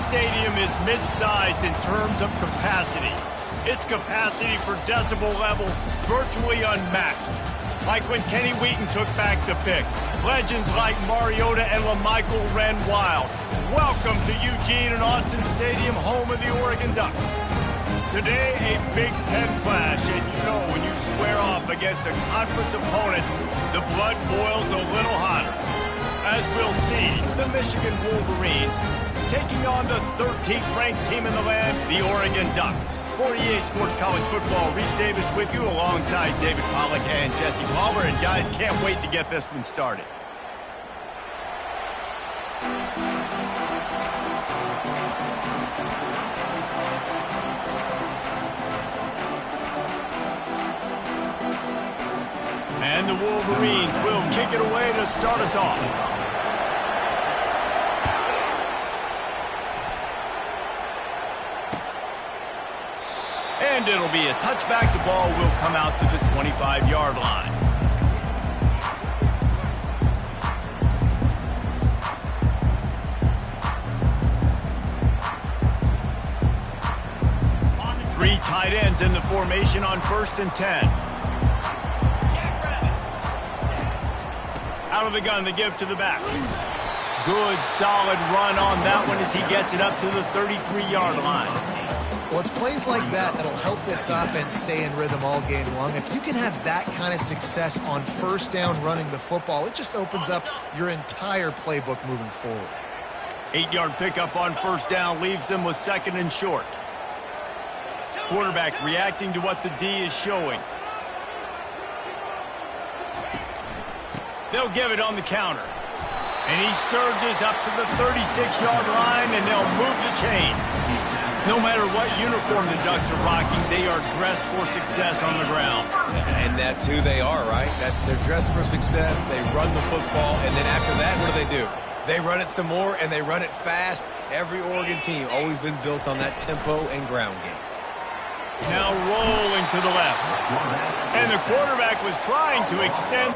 stadium is mid-sized in terms of capacity. Its capacity for decibel level virtually unmatched. Like when Kenny Wheaton took back the pick. Legends like Mariota and LaMichael ran wild. Welcome to Eugene and Autzen Stadium, home of the Oregon Ducks. Today, a Big Ten clash, and you know when you square off against a conference opponent, the blood boils a little hotter. As we'll see, the Michigan Wolverines taking on the 13th ranked team in the land, the Oregon Ducks. For EA Sports College Football, Reese Davis with you alongside David Pollack and Jesse Palmer. And guys, can't wait to get this one started. And the Wolverines will kick it away to start us off. And it'll be a touchback. The ball will come out to the 25-yard line. Three tight ends in the formation on 1st and 10. Out of the gun to give to the back. Good, solid run on that one as he gets it up to the 33-yard line. Well, it's plays like that that'll help this offense stay in rhythm all game long. If you can have that kind of success on 1st down running the football, it just opens up your entire playbook moving forward. 8-yard pickup on 1st down leaves them with 2nd and short. Quarterback reacting to what the D is showing. They'll give it on the counter. And he surges up to the 36-yard line, and they'll move the chain. No matter what uniform the Ducks are rocking, they are dressed for success on the ground. And that's who they are, right? They're dressed for success. They run the football, and then after that, what do? They run it some more, and they run it fast. Every Oregon team always been built on that tempo and ground game. Now rolling to the left. And the quarterback was trying to extend.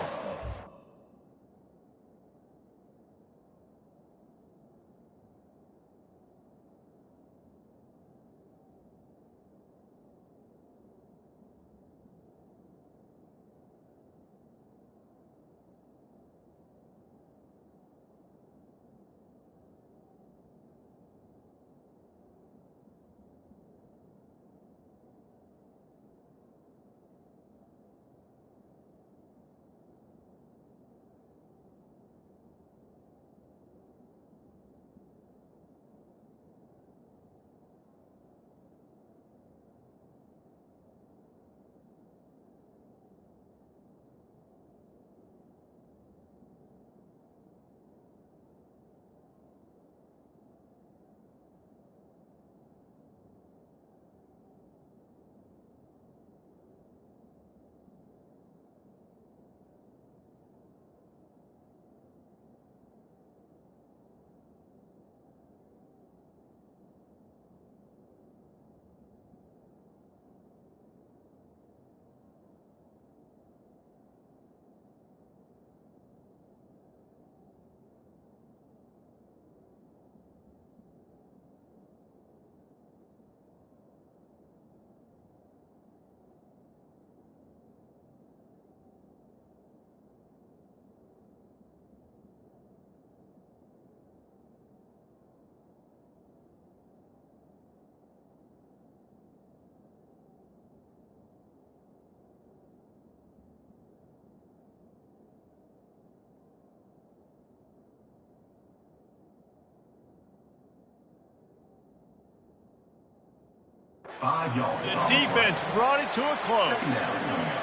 The defense brought it to a close.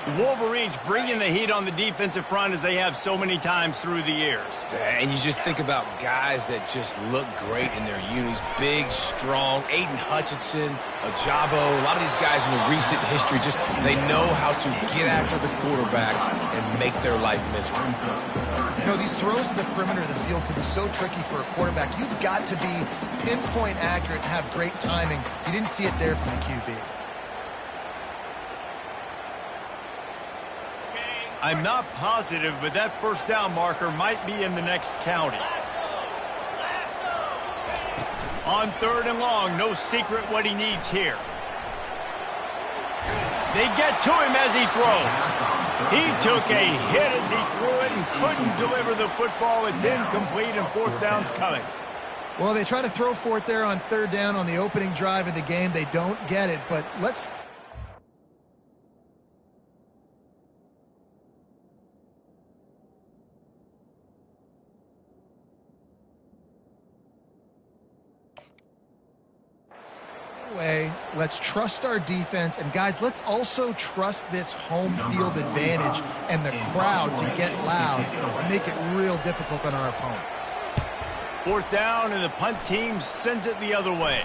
The Wolverines bringing the heat on the defensive front as they have so many times through the years. And you just think about guys that just look great in their unis. Big, strong, Aiden Hutchinson, Ajabo, a lot of these guys in the recent history, just they know how to get after the quarterbacks and make their life miserable. You know, these throws to the perimeter of the field can be so tricky for a quarterback. You've got to be pinpoint accurate and have great timing. You didn't see it there from the QB. I'm not positive, but that first down marker might be in the next county. On 3rd and long, no secret what he needs here. They get to him as he throws. He took a hit as he threw it and couldn't deliver the football. It's incomplete and 4th down's coming. Well, they try to throw for it there on 3rd down on the opening drive of the game. They don't get it, but let's... Let's trust our defense, and guys, let's also trust this home field advantage and the crowd to get loud and make it real difficult on our opponent. 4th down, and the punt team sends it the other way.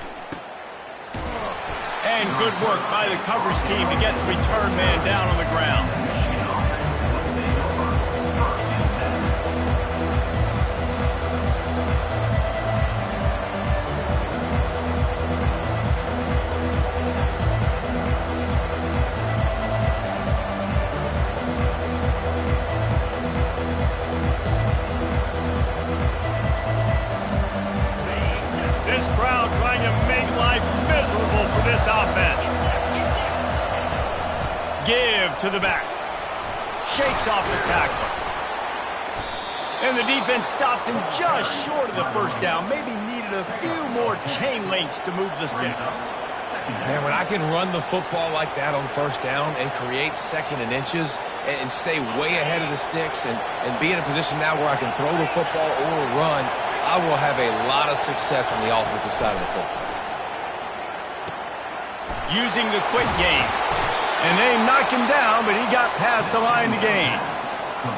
And good work by the coverage team to get the return man down on the ground. Give to the back. Shakes off the tackle. And the defense stops him just short of the 1st down. Maybe needed a few more chain links to move the sticks. Man, when I can run the football like that on 1st down and create 2nd and inches and stay way ahead of the sticks and be in a position now where I can throw the football or run, I will have a lot of success on the offensive side of the football. Using the quick game. And they knocked him down, but he got past the line to gain.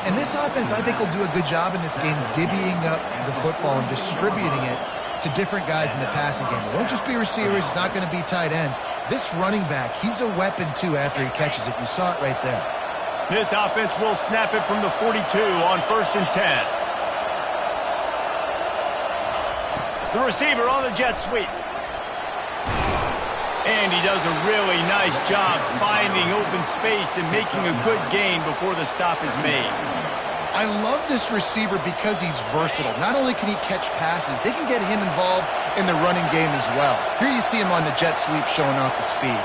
And this offense, I think, will do a good job in this game divvying up the football and distributing it to different guys in the passing game. It won't just be receivers. It's not going to be tight ends. This running back, he's a weapon, too, after he catches it. You saw it right there. This offense will snap it from the 42 on 1st and 10. The receiver on the jet sweep. And he does a really nice job finding open space and making a good gain before the stop is made. I love this receiver because he's versatile. Not only can he catch passes, they can get him involved in the running game as well. Here you see him on the jet sweep showing off the speed.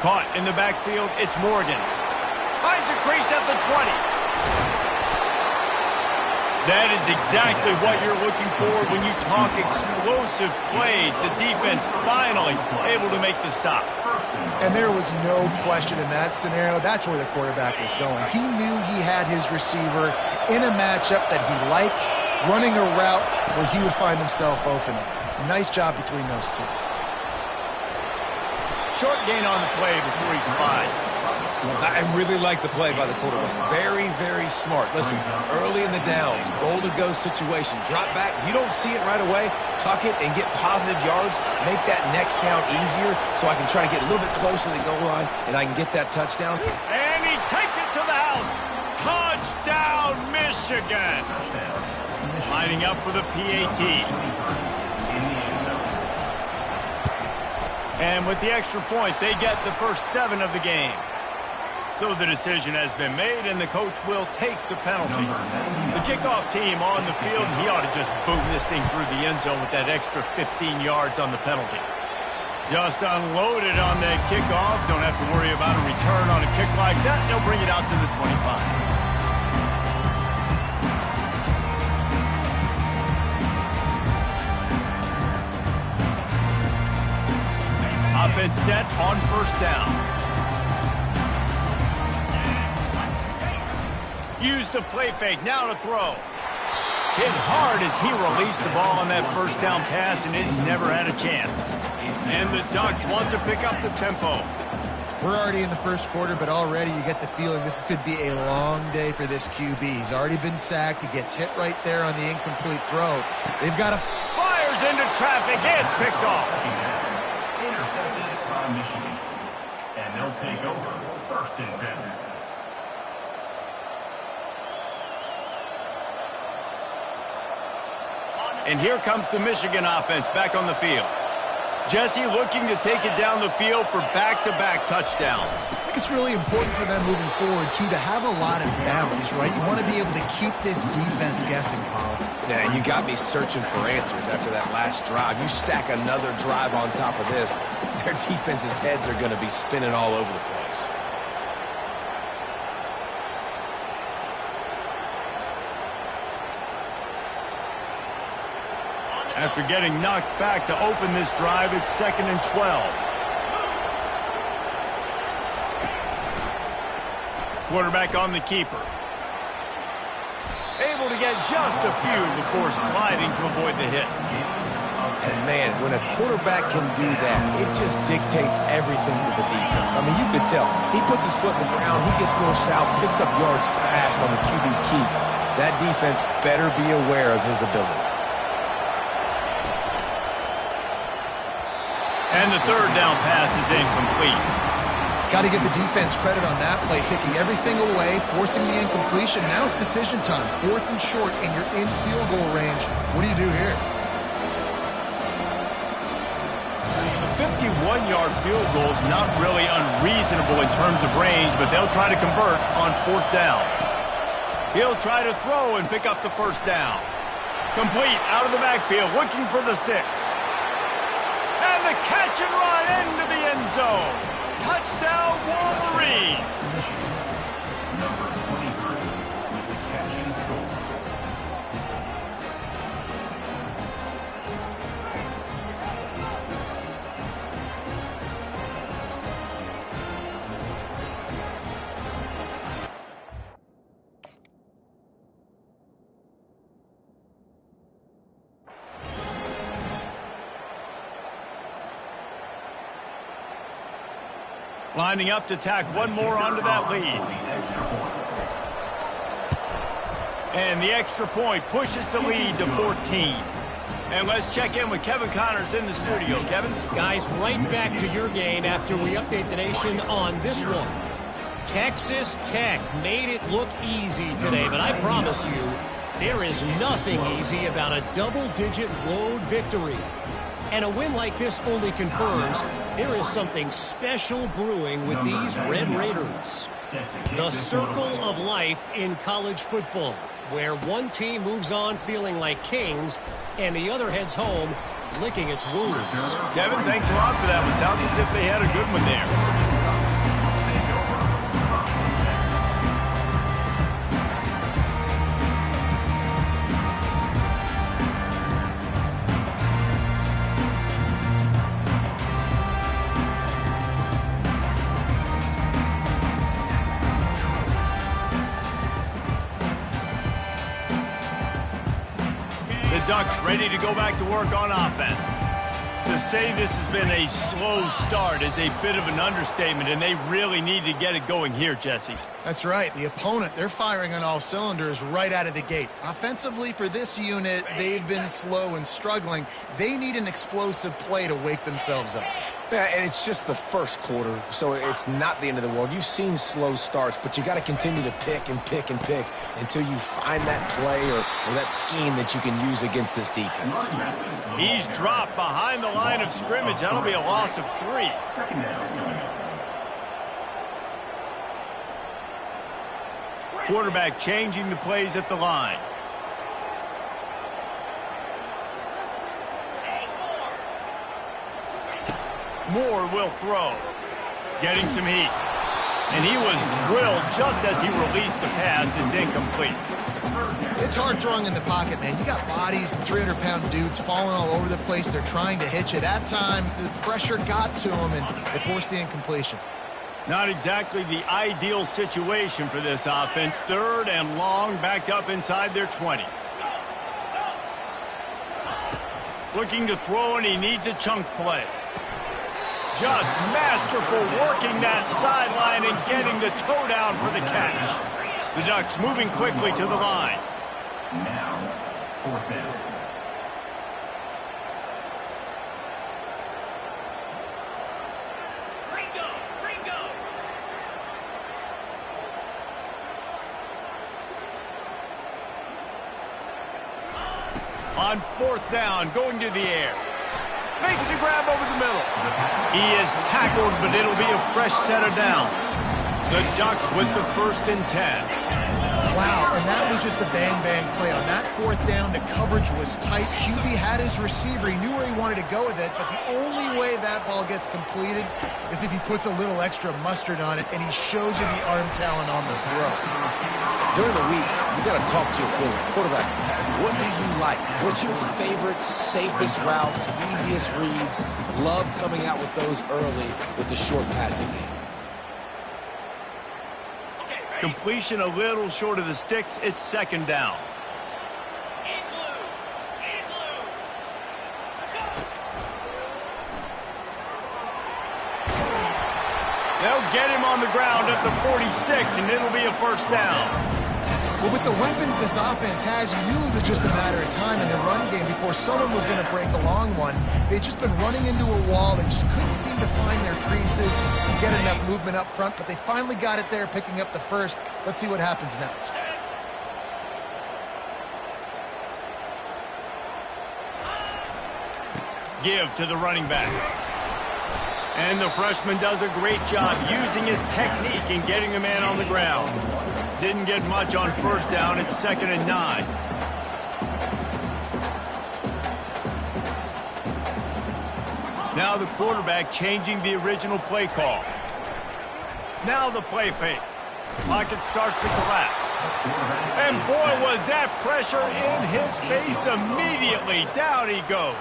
Caught in the backfield, it's Morgan. Finds a crease at the 20. That is exactly what you're looking for when you talk explosive plays. The defense finally able to make the stop. And there was no question in that scenario. That's where the quarterback was going. He knew he had his receiver in a matchup that he liked, running a route where he would find himself open. Nice job between those two. Short gain on the play before he slides. I really like the play by the quarterback. Very, very smart. Listen, early in the downs, goal-to-go situation, drop back. You don't see it right away. Tuck it and get positive yards. Make that next down easier so I can try to get a little bit closer to the goal line and I can get that touchdown. And he takes it to the house. Touchdown, Michigan. Lining up for the PAT. And with the extra point, they get the first 7 of the game. So the decision has been made, and the coach will take the penalty. The kickoff team on the field, he ought to just boom this thing through the end zone with that extra 15 yards on the penalty. Just unloaded on the kickoff. Don't have to worry about a return on a kick like that. They'll bring it out to the 25. Offense set on 1st down. Use the play fake, now to throw. Hit hard as he released the ball on that 1st down pass, and it never had a chance. And the Ducks want to pick up the tempo. We're already in the 1st quarter, but already you get the feeling this could be a long day for this QB. He's already been sacked. He gets hit right there on the incomplete throw. They've got a... Fires into traffic. It's picked off. Intercepted by Michigan. And they'll take over 1st and 10. And here comes the Michigan offense back on the field. Jesse looking to take it down the field for back-to-back touchdowns. I think it's really important for them moving forward, too, to have a lot of balance, right? You want to be able to keep this defense guessing, Paul. Yeah, and you got me searching for answers after that last drive. You stack another drive on top of this, their defense's heads are going to be spinning all over the place. After getting knocked back to open this drive, it's 2nd and 12. Quarterback on the keeper. Able to get just a few before sliding to avoid the hits. And, man, when a quarterback can do that, it just dictates everything to the defense. I mean, you could tell. He puts his foot in the ground, he gets north-south, picks up yards fast on the QB keep. That defense better be aware of his ability. And the 3rd down pass is incomplete. Got to give the defense credit on that play, taking everything away, forcing the incompletion. Now it's decision time. 4th and short, and you're in field goal range. What do you do here? The 51-yard field goal is not really unreasonable in terms of range, but they'll try to convert on 4th down. He'll try to throw and pick up the 1st down. Complete out of the backfield, looking for the sticks. And the catch and run into the end zone. Touchdown, Wolverines. Number 23 with the catch and score. Lining up to tack one more onto that lead. And the extra point pushes the lead to 14. And let's check in with Kevin Connors in the studio. Kevin? Guys, right back to your game after we update the nation on this one. Texas Tech made it look easy today, but I promise you, there is nothing easy about a double-digit road victory. And a win like this only confirms there is something special brewing with these Red Raiders. The circle of life in college football, where one team moves on feeling like kings and the other heads home licking its wounds. Kevin, thanks a lot for that one. Sounds as if they had a good one there. Ducks ready to go back to work on offense. To say this has been a slow start is a bit of an understatement, and they really need to get it going here, Jesse. That's right. The opponent, they're firing on all cylinders right out of the gate. Offensively, for this unit, they've been slow and struggling. They need an explosive play to wake themselves up. Yeah, and it's just the first quarter, so it's not the end of the world. You've seen slow starts, but you got to continue to pick and pick and pick until you find that play or that scheme that you can use against this defense. He's dropped behind the line of scrimmage. That'll be a loss of 3. Quarterback changing the plays at the line. Moore will throw. Getting some heat. And he was drilled just as he released the pass. It's incomplete. It's hard throwing in the pocket, man. You got bodies and 300-pound dudes falling all over the place. They're trying to hit you. That time, the pressure got to him, and it forced the incompletion. Not exactly the ideal situation for this offense. 3rd and long, backed up inside their 20. Looking to throw, and he needs a chunk play. Just masterful working that sideline and getting the toe down for the catch. The Ducks moving quickly to the line. Now, 4th down. On 4th down, going to the air. Makes the grab over the middle. He is tackled, but it'll be a fresh set of downs. The Ducks with the 1st and 10. Wow, and that was just a bang-bang play. On that 4th down, the coverage was tight. QB had his receiver. He knew where he wanted to go with it, but the only way that ball gets completed is if he puts a little extra mustard on it, and he shows you the arm talent on the throw. During the week, you got to talk to your quarterback. What do you like? What's your favorite, safest routes, easiest reads? Love coming out with those early with the short passing game. Completion a little short of the sticks. It's 2nd down. They'll get him on the ground at the 46, and it'll be a 1st down. Well, with the weapons this offense has, you knew it was just a matter of time in the run game before someone was going to break a long one. They'd just been running into a wall. They just couldn't seem to find their creases and get enough movement up front, but they finally got it there, picking up the 1st. Let's see what happens next. Give to the running back. And the freshman does a great job using his technique and getting the man on the ground. Didn't get much on 1st down. It's 2nd and 9. Now the quarterback changing the original play call. Now the play fake. Pocket starts to collapse. And boy, was that pressure in his face immediately. Down he goes.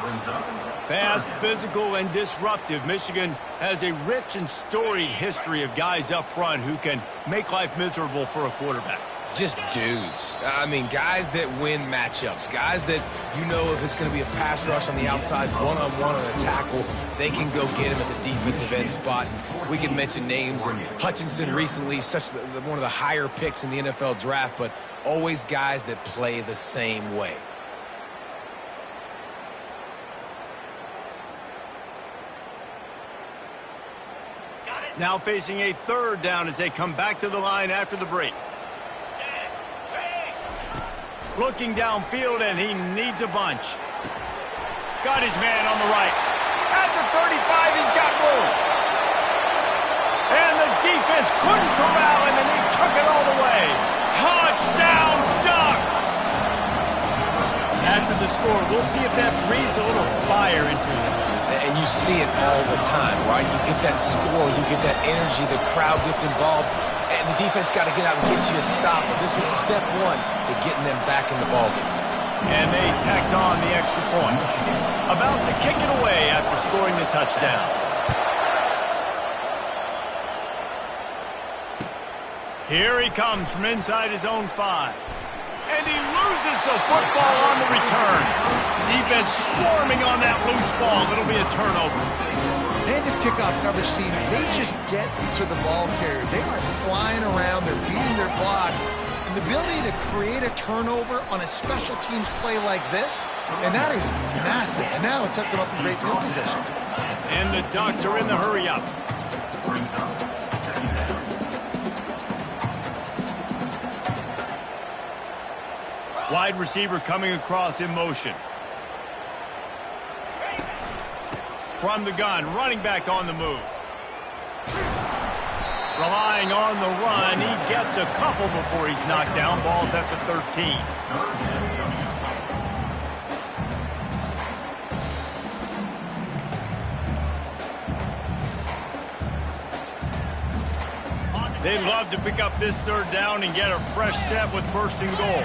Fast, physical, and disruptive. Michigan has a rich and storied history of guys up front who can make life miserable for a quarterback. Just dudes. I mean, guys that win matchups. Guys that, you know, if it's going to be a pass rush on the outside, one-on-one on a tackle, they can go get him at the defensive end spot. And we can mention names, and Hutchinson recently, one of the higher picks in the NFL draft, but always guys that play the same way. Now facing a 3rd down as they come back to the line after the break. Looking downfield, and he needs a bunch. Got his man on the right. At the 35, he's got room. And the defense couldn't corral him, and he took it all the way. Touchdown, Ducks! After the score, we'll see if that breathes a little fire into him. And you see it all the time, right? You get that score, you get that energy, the crowd gets involved, and the defense got to get out and get you a stop. But this was step 1 to getting them back in the ballgame. And they tacked on the extra point. About to kick it away after scoring the touchdown. Here he comes from inside his own 5. And he loses the football on the return. Defense swarming on that loose ball. It'll be a turnover. And this kickoff coverage team, they just get to the ball carrier. They are flying around. They're beating their blocks. And the ability to create a turnover on a special teams play like this, and that is massive. And now it sets them up in great field position. And the Ducks are in the hurry-up. Wide receiver coming across in motion. From the gun, running back on the move. Relying on the run, he gets a couple before he's knocked down. Ball's at the 13. They'd love to pick up this 3rd down and get a fresh set with 1st and goal.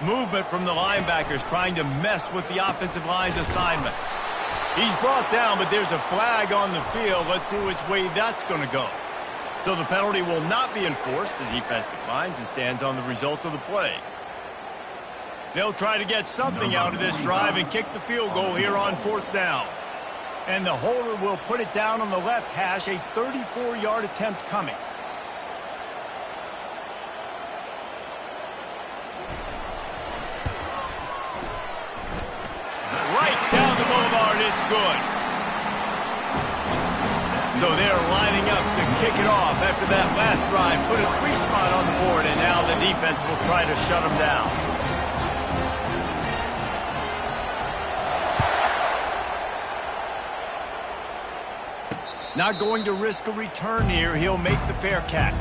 Movement from the linebackers trying to mess with the offensive line's assignments. He's brought down, but there's a flag on the field. Let's see which way that's going to go. So the penalty will not be enforced. The defense declines and stands on the result of the play. They'll try to get something out of this drive and kick the field goal here on 4th down. And the holder will put it down on the left hash, a 34-yard attempt coming. Right down the boulevard, it's good. So they're lining up to kick it off after that last drive. Put a 3-spot on the board, and now the defense will try to shut them down. Not going to risk a return here. He'll make the fair catch.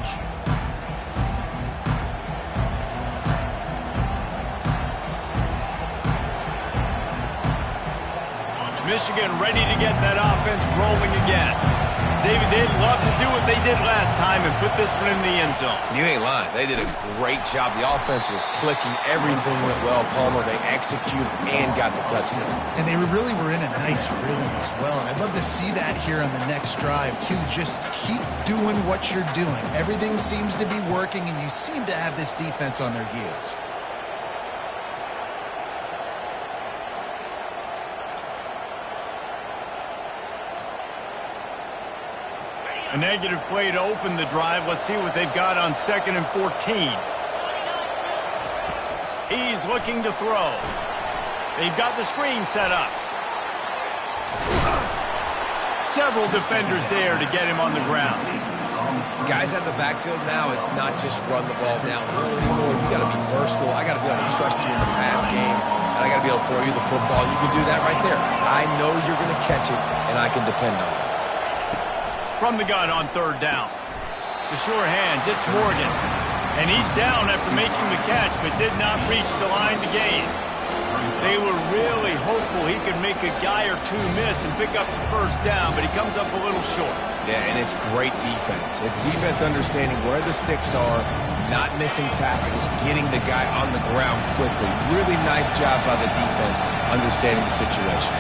Michigan ready to get that offense rolling again. David, they'd love to do what they did last time and put this one in the end zone. You ain't lying. They did a great job. The offense was clicking. Everything went well, Palmer. They executed and got the touchdown. And they really were in a nice rhythm as well. And I'd love to see that here on the next drive, too. Just keep doing what you're doing. Everything seems to be working, and you seem to have this defense on their heels. A negative play to open the drive. Let's see what they've got on 2nd and 14. He's looking to throw. They've got the screen set up. Several defenders there to get him on the ground. Guys out of the backfield now, it's not just run the ball downhill anymore. You've got to be versatile. I got to be able to trust you in the pass game, and I got to be able to throw you the football. You can do that right there. I know you're going to catch it, and I can depend on it. From the gun on 3rd down. The sure hands, it's Morgan. And he's down after making the catch, but did not reach the line to gain. They were really hopeful he could make a guy or two miss and pick up the 1st down, but he comes up a little short. Yeah, and it's great defense. It's defense understanding where the sticks are, not missing tackles, getting the guy on the ground quickly. Really nice job by the defense understanding the situation.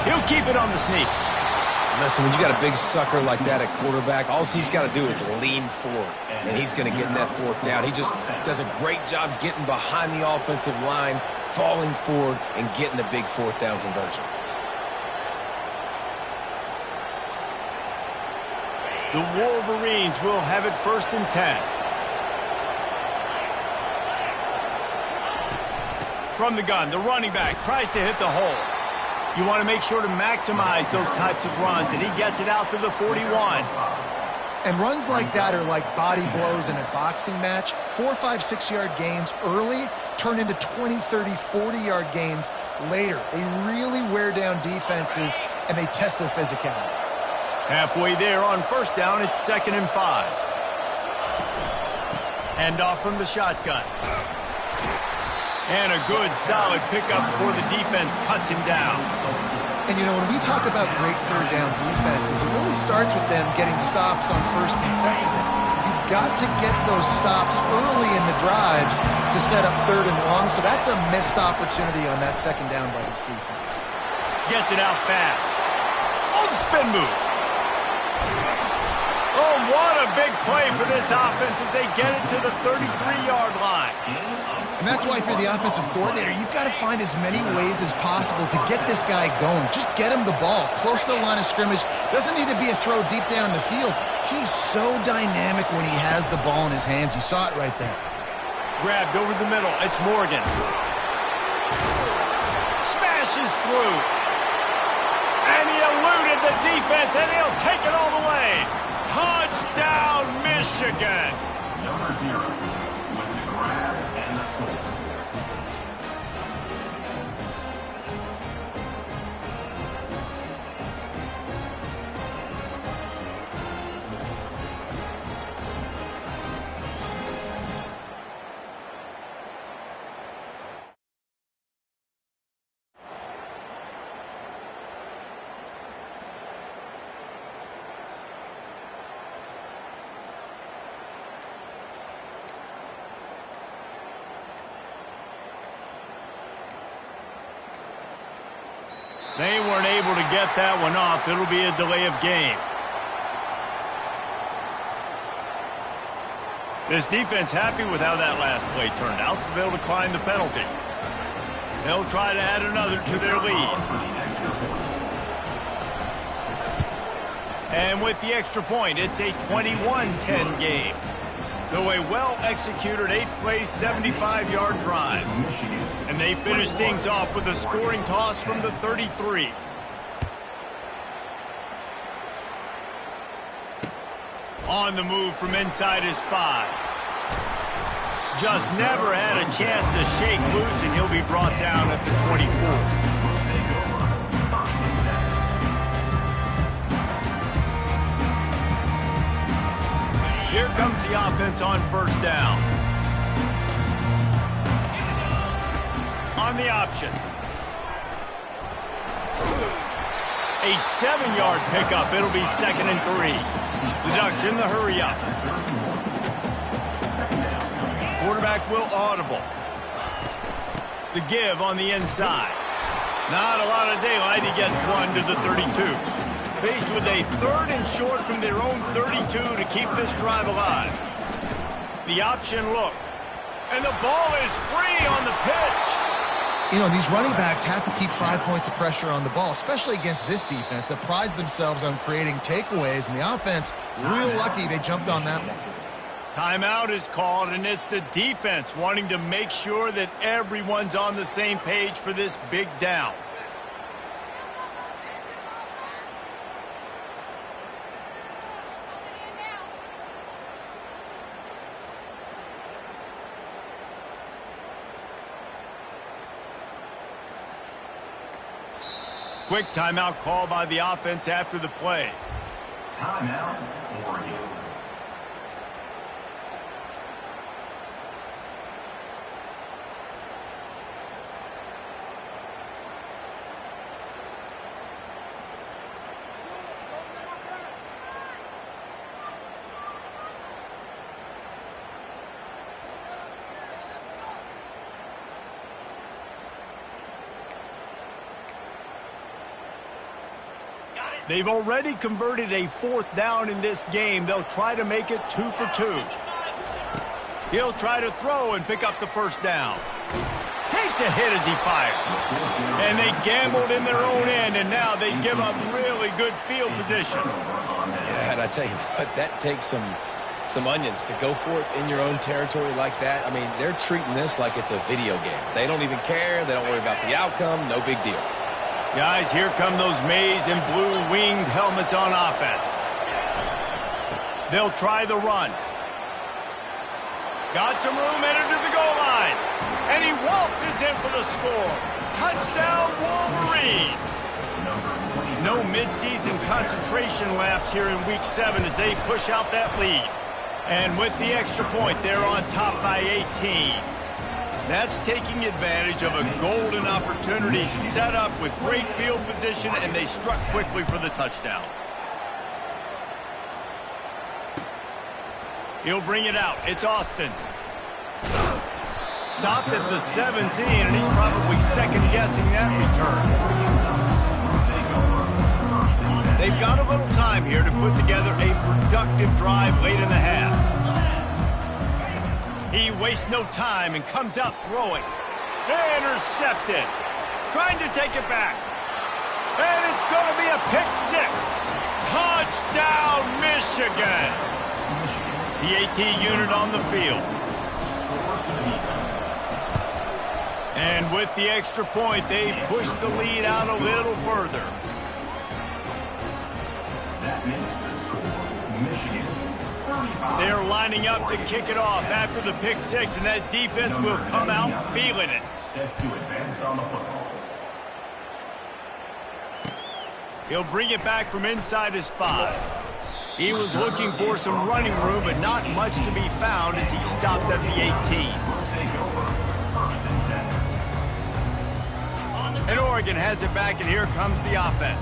He'll keep it on the sneak. Listen, when you got a big sucker like that at quarterback, all he's got to do is lean forward, and he's going to get that 4th down. He just does a great job getting behind the offensive line, falling forward, and getting the big 4th down conversion. The Wolverines will have it 1st and 10. From the gun, the running back tries to hit the hole. You want to make sure to maximize those types of runs, and he gets it out to the 41. And runs like that are like body blows in a boxing match. 4, 5, 6-yard gains early turn into 20, 30, 40-yard gains later. They really wear down defenses, and they test their physicality. Halfway there on 1st down, it's 2nd and 5. Hand off from the shotgun. And a good, solid pickup before the defense cuts him down. And, you know, when we talk about great 3rd down defenses, it really starts with them getting stops on 1st and 2nd down. You've got to get those stops early in the drives to set up 3rd and long, so that's a missed opportunity on that 2nd down by this defense. Gets it out fast. Oh, the spin move. Oh, what a big play for this offense as they get it to the 33-yard line. And that's why if you're the offensive coordinator, you've got to find as many ways as possible to get this guy going. Just get him the ball close to the line of scrimmage. Doesn't need to be a throw deep down the field. He's so dynamic when he has the ball in his hands. You saw it right there. Grabbed over the middle. It's Morgan. Smashes through. And he eluded the defense, and he'll take it all the way. Touchdown, Michigan. Number 0 with the grab and the score. They weren't able to get that one off. It'll be a delay of game. This defense happy with how that last play turned out, so they'll decline the penalty. They'll try to add another to their lead. And with the extra point, it's a 21-10 game. So a well-executed 8-play, 75-yard drive. And they finish things off with a scoring toss from the 33. On the move from inside his 5. Just never had a chance to shake loose, and he'll be brought down at the 24. Here comes the offense on first down. On the option. A 7-yard pickup. It'll be 2nd and 3. The Ducks in the hurry up. Quarterback will audible. The give on the inside. Not a lot of daylight. He gets one to the 32. Faced with a 3rd and short from their own 32 to keep this drive alive. The option look. And the ball is free on the pitch. You know, these running backs have to keep 5 points of pressure on the ball, especially against this defense that prides themselves on creating takeaways. And the offense, real lucky they jumped on that one. Timeout is called, and it's the defense wanting to make sure that everyone's on the same page for this big down. Quick timeout call by the offense after the play. Timeout, Oregon. They've already converted a 4th down in this game. They'll try to make it 2 for 2. He'll try to throw and pick up the 1st down. Takes a hit as he fires. And they gambled in their own end, and now they give up really good field position. Yeah, and I tell you what, that takes some onions to go for it in your own territory like that. I mean, they're treating this like it's a video game. They don't even care. They don't worry about the outcome. No big deal. Guys, here come those maize and blue winged helmets on offense. They'll try the run. Got some room, entered to the goal line. And he waltzes in for the score. Touchdown, Wolverines. No midseason concentration lapse here in Week 7 as they push out that lead. And with the extra point, they're on top by 18. That's taking advantage of a golden opportunity set up with great field position, and they struck quickly for the touchdown. He'll bring it out. It's Austin. Stopped at the 17, and he's probably second-guessing that return. They've got a little time here to put together a productive drive late in the half. He wastes no time and comes out throwing. Intercepted. Trying to take it back. And it's going to be a pick 6. Touchdown, Michigan. The AT unit on the field. And with the extra point, they push the lead out a little further. That makes the score Michigan 35. They're lining up to kick it off after the pick 6, and that defense will come out feeling it. Set to advance on the football. He'll bring it back from inside his 5. He was looking for some running room, but not much to be found as he stopped at the 18. Take over 1st and 10. And Oregon has it back, and here comes the offense.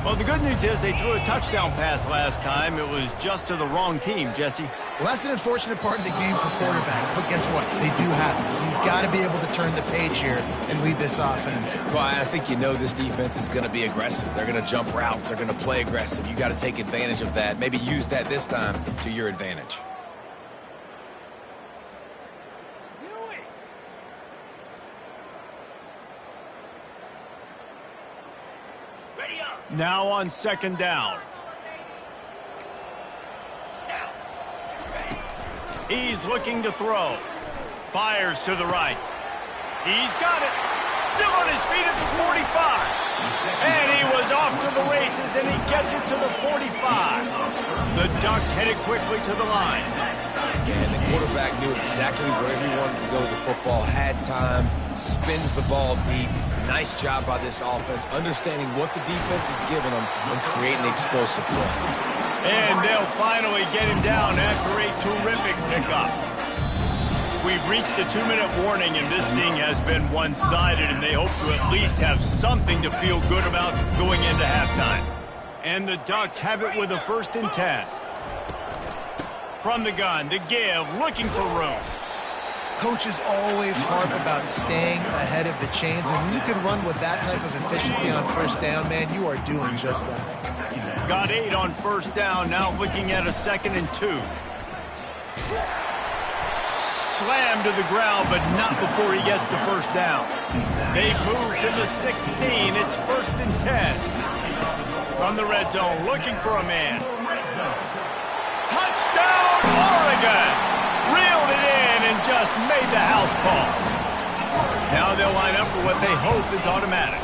Well, the good news is they threw a touchdown pass last time. It was just to the wrong team, Jesse. Well, that's an unfortunate part of the game for quarterbacks, but guess what? They do have it, so you've got to be able to turn the page here and lead this offense. Well, I think you know this defense is going to be aggressive. They're going to jump routes. They're going to play aggressive. You got to take advantage of that. Maybe use that this time to your advantage. Now on 2nd down. He's looking to throw. Fires to the right. He's got it. Still on his feet at the 45. And he was off off to the races, and he gets it to the 45. The Ducks headed quickly to the line. And the quarterback knew exactly where he wanted to go with the football, had time, spins the ball deep. Nice job by this offense, understanding what the defense is giving them and creating explosive play. And they'll finally get him down after a terrific pickup. We've reached the 2-minute warning, and this thing has been one-sided, and they hope to at least have something to feel good about going into halftime. And the Ducks have it with a 1st and 10. From the gun, the give, looking for room. Coaches always harp about staying ahead of the chains, and when you can run with that type of efficiency on 1st down, man, you are doing just that. Got 8 on 1st down, now looking at a 2nd and 2. Slammed to the ground, but not before he gets the 1st down. They move to the 16. It's 1st and 10. From the red zone, looking for a man. Touchdown, Oregon! Reeled it in and just made the house call. Now they'll line up for what they hope is automatic.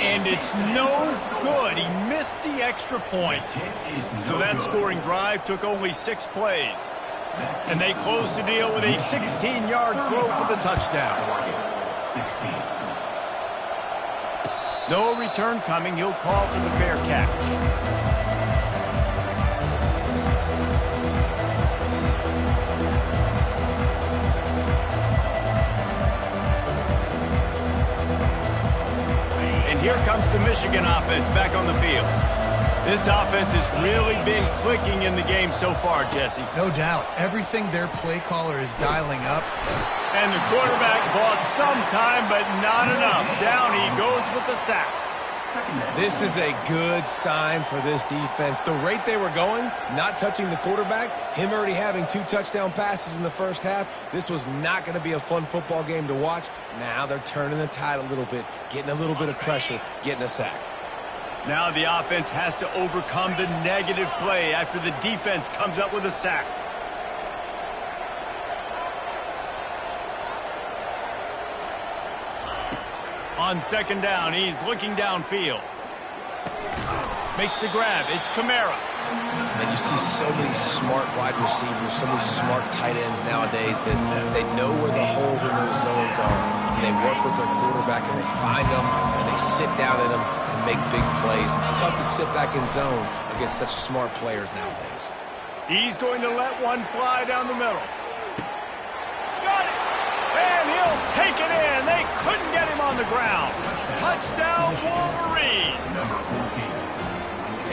And it's no good. He missed the extra point. So that scoring drive took only 6 plays. And they close the deal with a 16-yard throw for the touchdown. No return coming. He'll call for the fair catch. And here comes the Michigan offense back on the field. This offense has really been clicking in the game so far, Jesse. No doubt. Everything their play caller is dialing up. And the quarterback bought some time, but not enough. Down he goes with the sack. This is a good sign for this defense. The rate they were going, not touching the quarterback, him already having 2 touchdown passes in the 1st half, this was not going to be a fun football game to watch. Now they're turning the tide a little bit, getting a little bit of pressure, getting a sack. Now the offense has to overcome the negative play after the defense comes up with a sack. On 2nd down, he's looking downfield. Makes the grab. It's Kamara. And you see so many smart wide receivers, so many smart tight ends nowadays that they know where the holes in those zones are. And they work with their quarterback, and they find them, and they sit down in them and make big plays. It's tough to sit back in zone against such smart players nowadays. He's going to let one fly down the middle. Got it! And he'll take it in. They couldn't get him on the ground. Touchdown, Wolverine!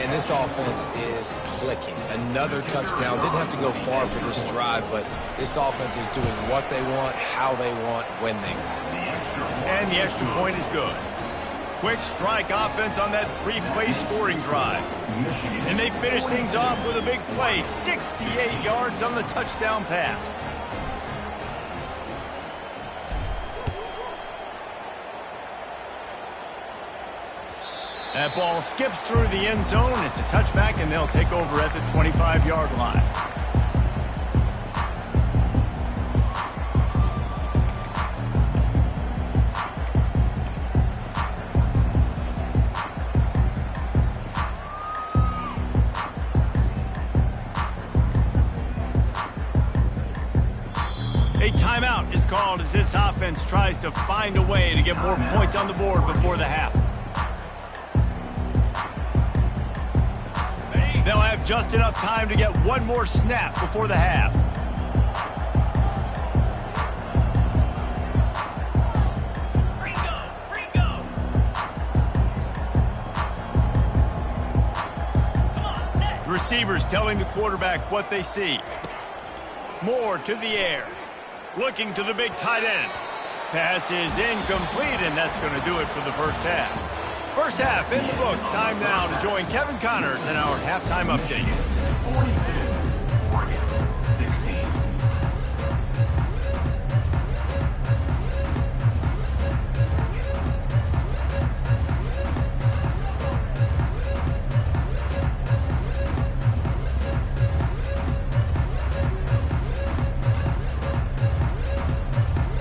And this offense is clicking. Another touchdown. Didn't have to go far for this drive, but this offense is doing what they want, how they want, when they want. And the extra point is good. Quick strike offense on that 3-play scoring drive. And they finish things off with a big play. 68 yards on the touchdown pass. That ball skips through the end zone. It's a touchback, and they'll take over at the 25-yard line. A timeout is called as this offense tries to find a way to get more points on the board before the half. They'll have just enough time to get one more snap before the half. The receivers telling the quarterback what they see. Moore to the air. Looking to the big tight end. Pass is incomplete, and that's going to do it for the 1st half. First half in the books. Time now to join Kevin Connors in our halftime update. 42, Oregon, 16.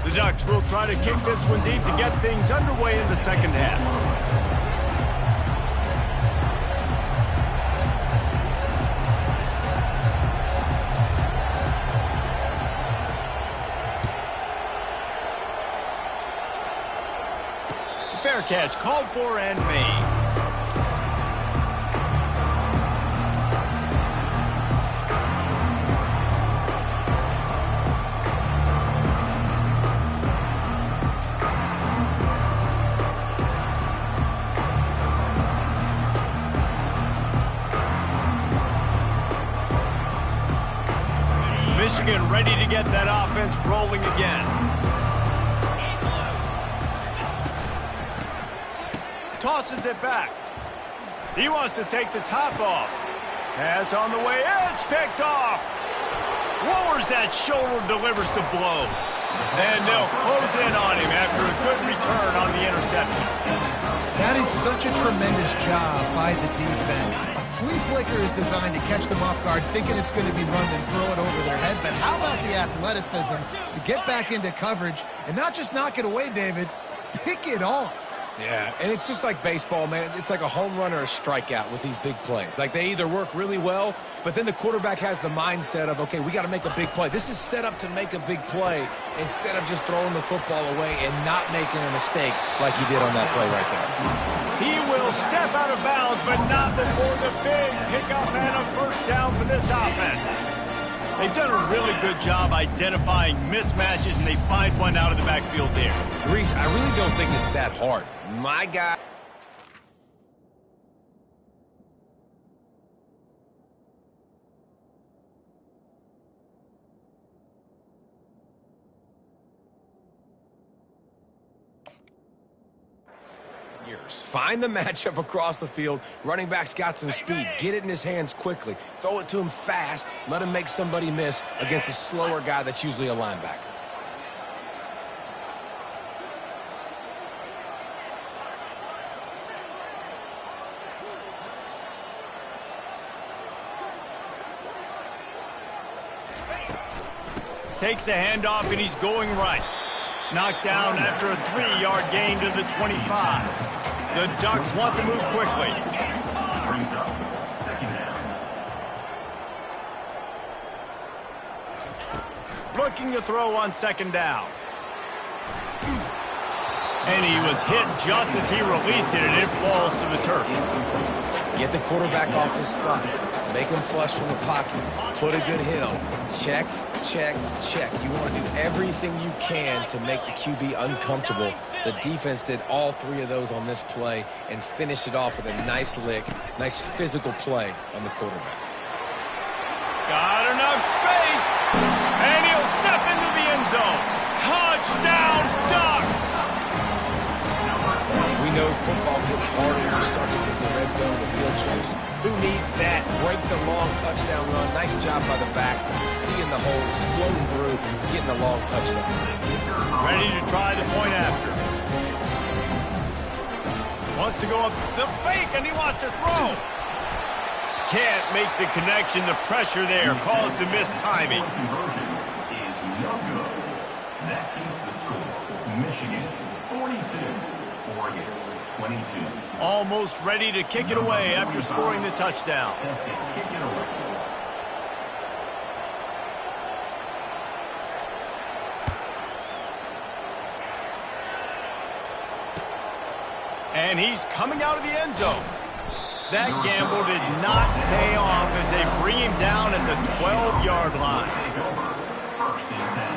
The Ducks will try to kick this one deep to get things underway in the 2nd half. fair catch, called for and made. Michigan ready to get that offense rolling again. Tosses it back. He wants to take the top off. Pass on the way. It's picked off. Lowers that shoulder, delivers the blow. And they'll close in on him after a good return on the interception. That is such a tremendous job by the defense. A flea flicker is designed to catch them off guard, thinking it's going to be run and throw it over their head. But how about the athleticism to get back into coverage and not just knock it away, David, pick it off. Yeah, and it's just like baseball, man. It's like a home run or a strikeout with these big plays. Like, they either work really well, but then the quarterback has the mindset of, okay, we got to make a big play. This is set up to make a big play instead of just throwing the football away and not making a mistake like he did on that play right there. He will step out of bounds, but not before the big pickup and a first down for this offense. They've done a really good job identifying mismatches, and they find one out of the backfield there. Reese, I really don't think it's that hard. My guy... Find the matchup across the field. Running back's got some speed. Get it in his hands quickly. Throw it to him fast. Let him make somebody miss against a slower guy that's usually a linebacker. Takes the handoff, and he's going right. Knocked down after a 3-yard gain to the 25. The Ducks want to move quickly. Brings up second down. Looking to throw on second down. And he was hit just as he released it, and it falls to the turf. Get the quarterback off his spot. Make him flush from the pocket. Put a good hit on him. Check, check, check. You want to do everything you can to make the QB uncomfortable. The defense did all three of those on this play and finished it off with a nice lick, nice physical play on the quarterback. Got enough space, and he'll step into the end zone. Touchdown, Ducks! We know football gets harder when you start to get the red zone, the field tricks. Who needs that? Break the long touchdown run. Nice job by the back. Seeing the hole, exploding through, getting the long touchdown. Ready to try the point after. Wants to go up the fake, and he wants to throw. Can't make the connection. The pressure there caused the missed timing. Conversion is no good. That keeps the score. Michigan 42, Oregon 22. Almost ready to kick it away after scoring the touchdown. Set to kick it away. And he's coming out of the end zone. That gamble did not pay off as they bring him down at the 12-yard line. Take over. First and 10.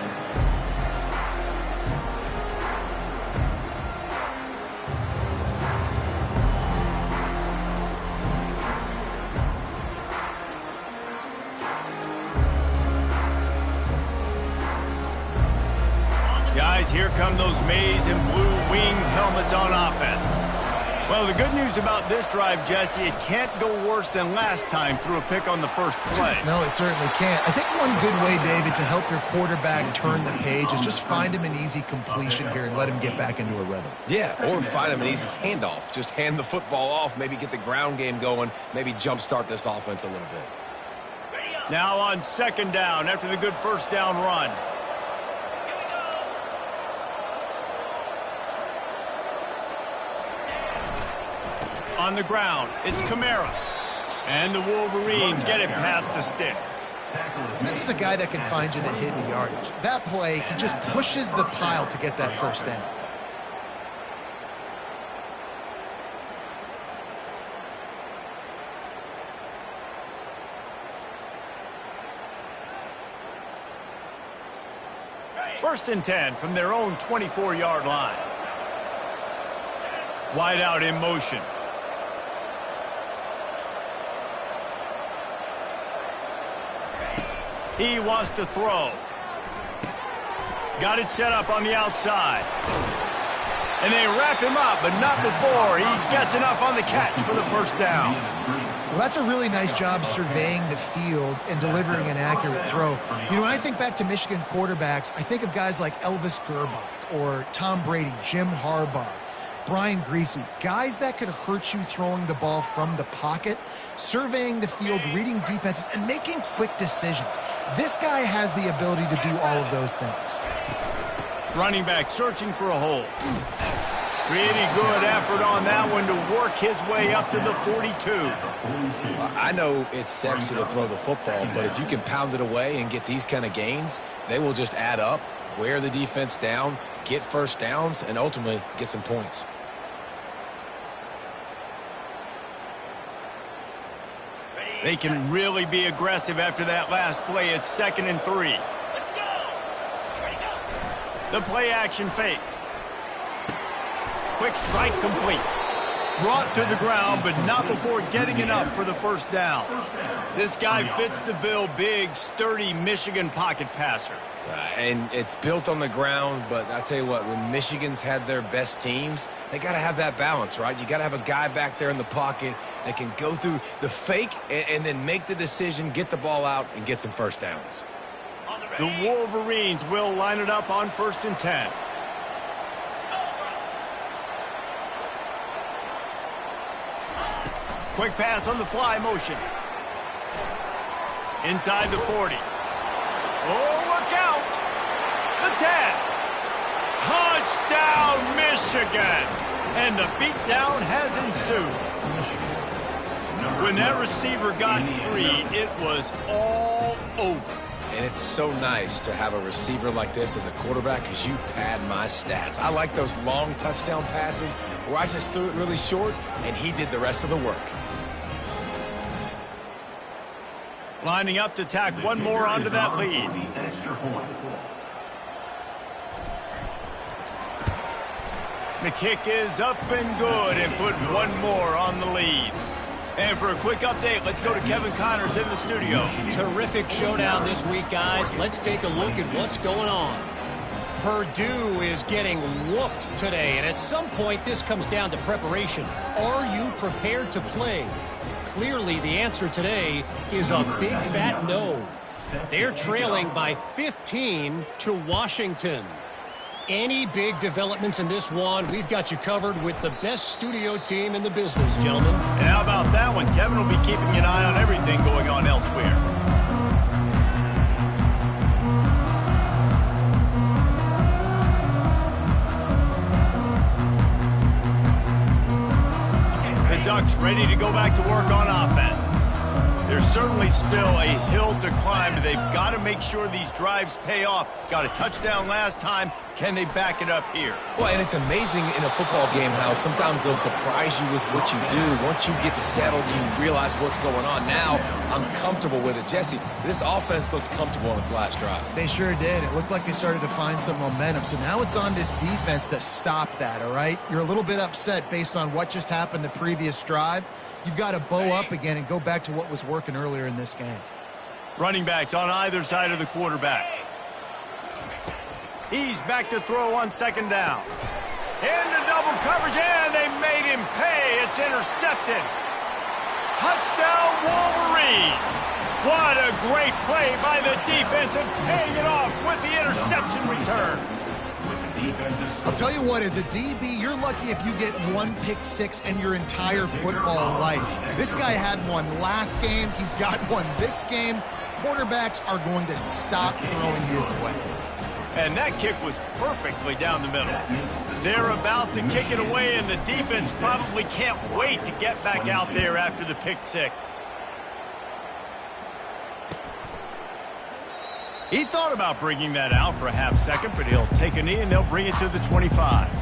Guys, here come those maize and blue winged helmets on offense. Well, the good news about this drive, Jesse, it can't go worse than last time through a pick on the first play. No, it certainly can't. I think one good way, David, to help your quarterback turn the page is just find him an easy completion here and let him get back into a rhythm. Yeah, or find him an easy handoff. Just hand the football off, maybe get the ground game going, maybe jumpstart this offense a little bit. Now on second down after the good first down run. On the ground, it's Kamara. And the Wolverines get it past the sticks. This is a guy that can find you the hidden yardage. That play, he just pushes the pile to get that first down. First and 10 from their own 24-yard line. Wide out in motion. He wants to throw. Got it set up on the outside. And they wrap him up, but not before he gets enough on the catch for the first down. Well, that's a really nice job surveying the field and delivering an accurate throw. You know, when I think back to Michigan quarterbacks, I think of guys like Elvis Gerbach or Tom Brady, Jim Harbaugh, Brian Greasy, guys that could hurt you throwing the ball from the pocket, surveying the field, reading defenses, and making quick decisions. This guy has the ability to do all of those things. Running back searching for a hole. Pretty good effort on that one to work his way up to the 42. I know it's sexy to throw the football, but if you can pound it away and get these kind of gains, they will just add up, wear the defense down, get first downs, and ultimately get some points. They can really be aggressive after that last play. It's 2nd and 3. The play action fake. Quick strike complete. Brought to the ground, but not before getting enough for the first down. This guy fits the bill. Big, sturdy Michigan pocket passer. And it's built on the ground, but I tell you what, when Michigan's had their best teams, they got to have that balance, right? You got to have a guy back there in the pocket that can go through the fake and then make the decision, get the ball out, and get some first downs. The Wolverines will line it up on 1st and 10. Quick pass on the fly motion. Inside the 40. Oh, look out! The 10. Touchdown, Michigan! And the beatdown has ensued. When that receiver got 3, it was all over. And it's so nice to have a receiver like this as a quarterback because you pad my stats. I like those long touchdown passes where I just threw it really short and he did the rest of the work. Lining up to tack one more onto that lead. The kick is up and good and put one more on the lead. And for a quick update, let's go to Kevin Connors in the studio. Terrific showdown this week, guys. Let's take a look at what's going on. Purdue is getting whooped today, and at some point this comes down to preparation. Are you prepared to play? Clearly, the answer today is a big fat no. They're trailing by 15 to Washington. Any big developments in this one, we've got you covered with the best studio team in the business, gentlemen. And how about that one? Kevin will be keeping an eye on everything going on elsewhere. The Ducks ready to go back to work on offense. There's certainly still a hill to climb, but they've got to make sure these drives pay off. Got a touchdown last time. Can they back it up here? Well, and it's amazing in a football game how sometimes they'll surprise you with what you do. Once you get settled, you realize what's going on. Now, I'm comfortable with it. Jesse, this offense looked comfortable in its last drive. They sure did. It looked like they started to find some momentum. So now it's on this defense to stop that, all right? You're a little bit upset based on what just happened the previous drive. You've got to bow up again and go back to what was working earlier in this game. Running backs on either side of the quarterback. He's back to throw on 2nd down. Into double coverage, and they made him pay. It's intercepted. Touchdown, Wolverines. What a great play by the defense and paying it off with the interception return. I'll tell you what, as a DB, you're lucky if you get one pick six in your entire football life. This guy had one last game. He's got one this game. Quarterbacks are going to stop throwing his way. And that kick was perfectly down the middle. They're about to kick it away, and the defense probably can't wait to get back out there after the pick six. He thought about bringing that out for a half second, but he'll take a knee and they'll bring it to the 25.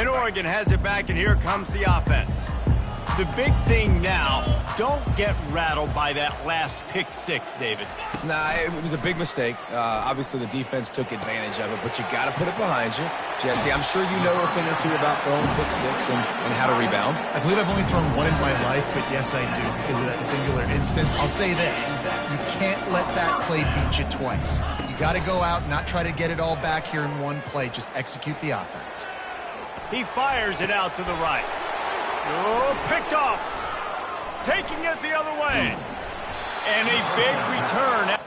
In order Oregon has it back, and here comes the offense. The big thing now, don't get rattled by that last pick six, David. Nah, it was a big mistake. Obviously, the defense took advantage of it, but you got to put it behind you. Jesse, I'm sure you know a thing or two about throwing pick six and how to rebound. I believe I've only thrown one in my life, but yes, I do because of that singular instance. I'll say this. You can't let that play beat you twice. You got to go out and not try to get it all back here in one play. Just execute the offense. He fires it out to the right. Oh, picked off. Taking it the other way. And a big return.